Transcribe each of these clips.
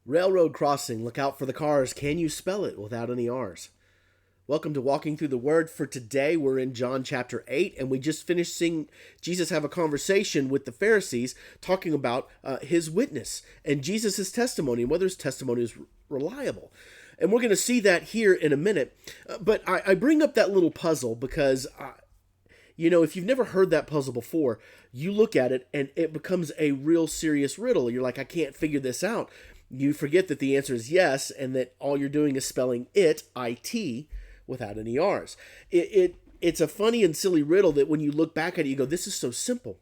Railroad crossing, look out for the cars. Can you spell it without any R's? Welcome to Walking Through the Word. For today, we're in John chapter 8, and we just finished seeing Jesus have a conversation with the Pharisees talking about his witness and Jesus' testimony and whether his testimony is reliable. And we're going to see that here in a minute. But I bring up that little puzzle because, if you've never heard that puzzle before, you look at it and it becomes a real serious riddle. You're like, I can't figure this out. You forget that the answer is yes, and that all you're doing is spelling it, I-T, without any R's. It's a funny and silly riddle that when you look back at it, you go, this is so simple.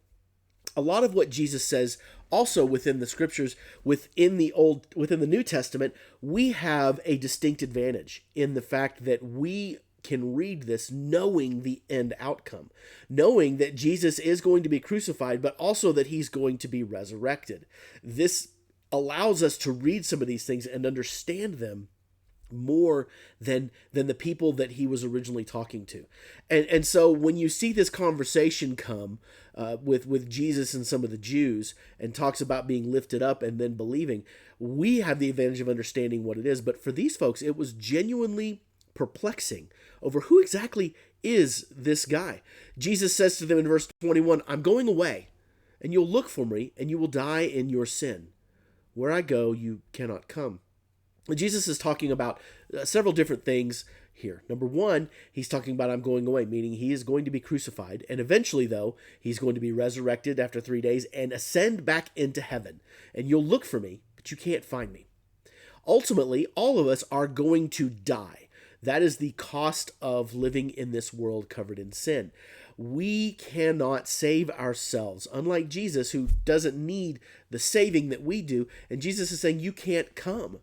A lot of what Jesus says also within the scriptures, within the New Testament, we have a distinct advantage in the fact that we can read this knowing the end outcome, knowing that Jesus is going to be crucified, but also that he's going to be resurrected. This allows us to read some of these things and understand them more than the people that he was originally talking to. And so when you see this conversation come with Jesus and some of the Jews and talks about being lifted up and then believing, we have the advantage of understanding what it is. But for these folks, it was genuinely perplexing over who exactly is this guy. Jesus says to them in verse 21, I'm going away, and you'll look for me, and you will die in your sin. Where I go, you cannot come. Jesus is talking about several different things here. Number one, he's talking about I'm going away, meaning he is going to be crucified. And eventually, though, he's going to be resurrected after 3 days and ascend back into heaven. And you'll look for me, but you can't find me. Ultimately, all of us are going to die. That is the cost of living in this world covered in sin. We cannot save ourselves, unlike Jesus, who doesn't need the saving that we do. And Jesus is saying, you can't come.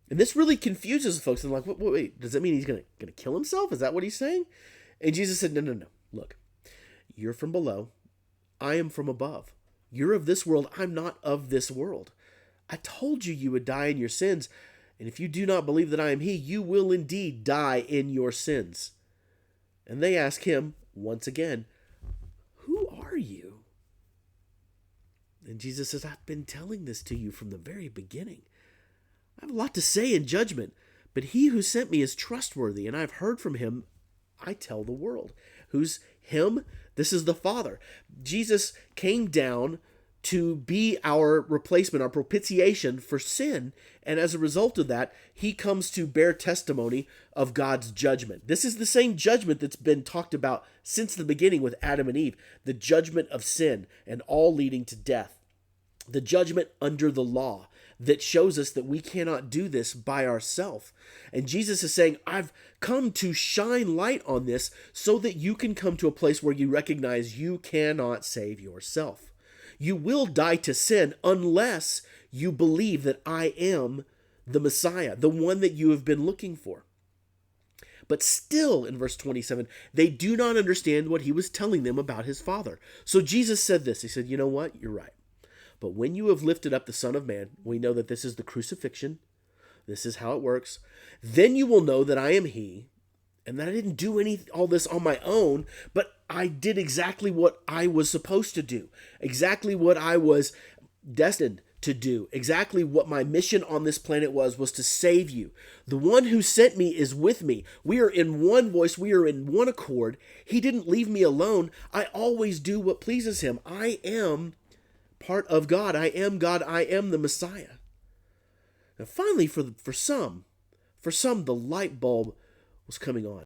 And this really confuses folks. And like, wait, does that mean he's going to kill himself? Is that what he's saying? And Jesus said, no. Look, you're from below. I am from above. You're of this world. I'm not of this world. I told you you would die in your sins. And if you do not believe that I am he, you will indeed die in your sins. And they ask him once again, who are you? And Jesus says, I've been telling this to you from the very beginning. I have a lot to say in judgment, but he who sent me is trustworthy, and I've heard from him. I tell the world. Who's him? This is the Father. Jesus came down to be our replacement, our propitiation for sin. And as a result of that, he comes to bear testimony of God's judgment. This is the same judgment that's been talked about since the beginning with Adam and Eve, the judgment of sin and all leading to death, the judgment under the law that shows us that we cannot do this by ourselves. And Jesus is saying, I've come to shine light on this so that you can come to a place where you recognize you cannot save yourself. You will die to sin unless you believe that I am the Messiah, the one that you have been looking for. But still, in verse 27, they do not understand what he was telling them about his Father. So Jesus said this. He said, you know what? You're right. But when you have lifted up the Son of Man, we know that this is the crucifixion. This is how it works. Then you will know that I am he, and that I didn't do all this on my own, but I did exactly what I was supposed to do, exactly what I was destined to do, exactly what my mission on this planet was to save you. The one who sent me is with me. We are in one voice. We are in one accord. He didn't leave me alone. I always do what pleases him. I am part of God. I am God. I am the Messiah. Now finally, for some, the light bulb was coming on.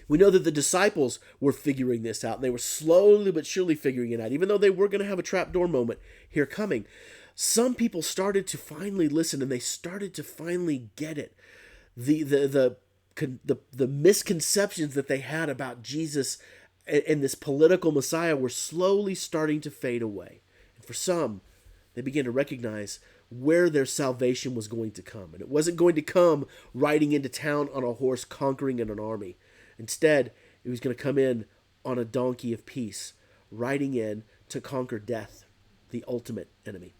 We know that the disciples were figuring this out, and they were slowly but surely figuring it out, even though they were going to have a trapdoor moment here coming. Some people started to finally listen, and they started to finally get it. The misconceptions that they had about Jesus and this political Messiah were slowly starting to fade away. And for some, they began to recognize where their salvation was going to come. And it wasn't going to come riding into town on a horse, conquering an army. Instead, it was going to come in on a donkey of peace, riding in to conquer death, the ultimate enemy.